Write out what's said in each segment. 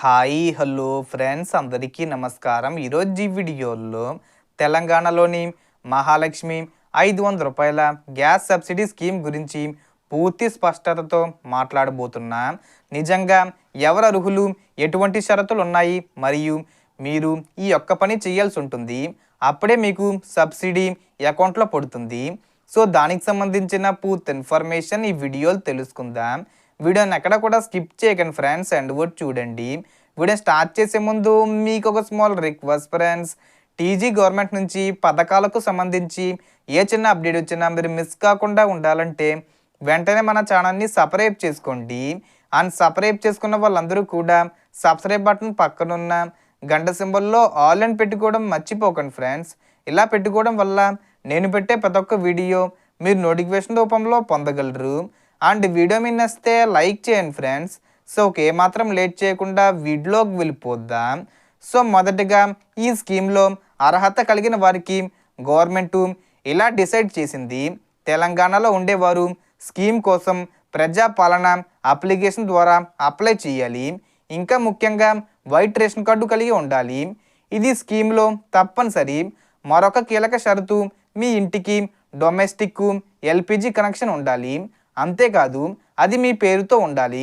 Hi hello friends అందరికీ నమస్కారం. ఈరోజు ఈ వీడియోలో తెలంగాణలోని మహాలక్ష్మి 500 రూపాయల గ్యాస్ సబ్సిడీ స్కీమ్ గురించి పూర్తి స్పష్టతతో మాట్లాడబోతున్నా. నిజంగా ఎవరు అర్హులు, ఎటువంటి షరతులు ఉన్నాయి, మరియు మీరు ఈ ఒక్క పని చేయాల్సి ఉంటుంది, అప్పుడే మీకు సబ్సిడీ అకౌంట్లో పడుతుంది. సో దానికి సంబంధించిన పూర్తి ఇన్ఫర్మేషన్ ఈ వీడియోలో తెలుసుకుందాం. వీడియోని ఎక్కడ కూడా స్కిప్ చేయకండి ఫ్రెండ్స్, అండ్ కూడా చూడండి. వీడియో స్టార్ట్ చేసే ముందు మీకు ఒక small request friends, TG government నుంచి పథకాలకు సంబంధించి ఏ చిన్న అప్డేట్ వచ్చినా మీరు మిస్ కాకుండా ఉండాలంటే వెంటనే మన ఛానల్ని సబ్స్క్రైబ్ చేసుకోండి. అండ్ సబ్స్క్రైబ్ చేసుకున్న వాళ్ళందరూ కూడా సబ్స్క్రైబ్ బటన్ పక్కనున్న గంట సింబల్లో ఆల్ అని పెట్టుకోవడం మర్చిపోకండి ఫ్రెండ్స్. ఇలా పెట్టుకోవడం వల్ల నేను పెట్టే ప్రతి ఒక్క వీడియో మీరు నోటిఫికేషన్ రూపంలో పొందగలరు. అండ్ వీడియో మీద నచ్చితే లైక్ చేయండి ఫ్రెండ్స్. సో ఏమాత్రం లేట్ చేయకుండా వీడియోకి వెళ్ళిపోద్దాం. సో మొదటగా ఈ స్కీమ్లో అర్హత కలిగిన వారికి గవర్నమెంట్ ఇలా డిసైడ్ చేసింది. తెలంగాణలో ఉండేవారు స్కీమ్ కోసం ప్రజాపాలన అప్లికేషన్ ద్వారా అప్లై చేయాలి. ఇంకా ముఖ్యంగా వైట్ రేషన్ కార్డు కలిగి ఉండాలి. ఇది స్కీమ్లో తప్పనిసరి. మరొక కీలక షరతు, మీ ఇంటికి డొమెస్టిక్ ఎల్పిజి కనెక్షన్ ఉండాలి. అంతేకాదు అది మీ పేరుతో ఉండాలి.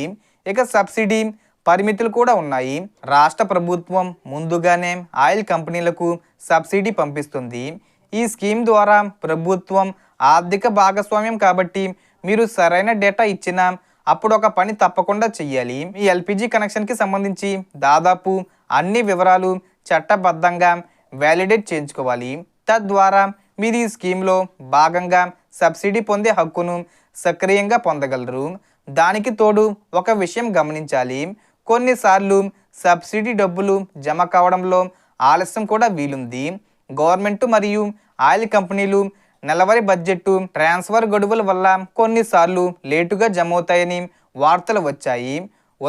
ఇక సబ్సిడీ పరిమితులు కూడా ఉన్నాయి. రాష్ట్ర ప్రభుత్వం ముందుగానే ఆయిల్ కంపెనీలకు సబ్సిడీ పంపిస్తుంది. ఈ స్కీమ్ ద్వారా ప్రభుత్వం ఆర్థిక భాగస్వామ్యం కాబట్టి మీరు సరైన డేటా ఇచ్చినా అప్పుడు ఒక పని తప్పకుండా చెయ్యాలి. ఈ ఎల్పిజి కనెక్షన్కి సంబంధించి దాదాపు అన్ని వివరాలు చట్టబద్ధంగా వ్యాలిడేట్ చేయించుకోవాలి. తద్వారా మీరు ఈ స్కీమ్లో భాగంగా సబ్సిడీ పొందే హక్కును సక్రియంగా పొందగలరు. దానికి తోడు ఒక విషయం గమనించాలి, కొన్నిసార్లు సబ్సిడీ డబ్బులు జమ కావడంలో ఆలస్యం కూడా వీలుంది. గవర్నమెంట్ మరియు ఆయిల్ కంపెనీలు నెలవారీ బడ్జెట్ ట్రాన్స్ఫర్ గడువుల వల్ల కొన్నిసార్లు లేటుగా జమ అవుతాయని వార్తలు వచ్చాయి.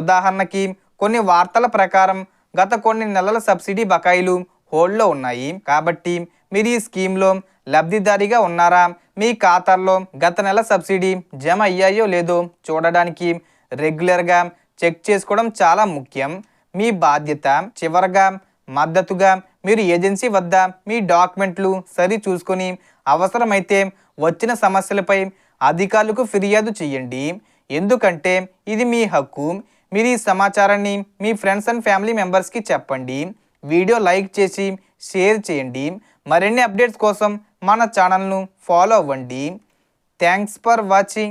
ఉదాహరణకి కొన్ని వార్తల ప్రకారం గత కొన్ని నెలల సబ్సిడీ బకాయిలు హోల్డ్లో ఉన్నాయి. కాబట్టి మీరు ఈ స్కీమ్లో లబ్ధిదారిగా ఉన్నారా, మీ ఖాతాల్లో గత నెల సబ్సిడీ జమ అయ్యాయో లేదో చూడడానికి రెగ్యులర్గా చెక్ చేసుకోవడం చాలా ముఖ్యం. మీ బాధ్యత. చివరగా మద్దతుగా మీరు ఏజెన్సీ వద్ద మీ డాక్యుమెంట్లు సరి చూసుకొని అవసరమైతే వచ్చిన సమస్యలపై అధికారులకు ఫిర్యాదు చేయండి. ఎందుకంటే ఇది మీ హక్కు. మీరు ఈ సమాచారాన్ని మీ ఫ్రెండ్స్ అండ్ ఫ్యామిలీ మెంబర్స్కి చెప్పండి. వీడియో లైక్ చేసి షేర్ చేయండి. మరిన్ని అప్డేట్స్ కోసం మన ఛానల్ను ఫాలో అవ్వండి. Thanks for watching.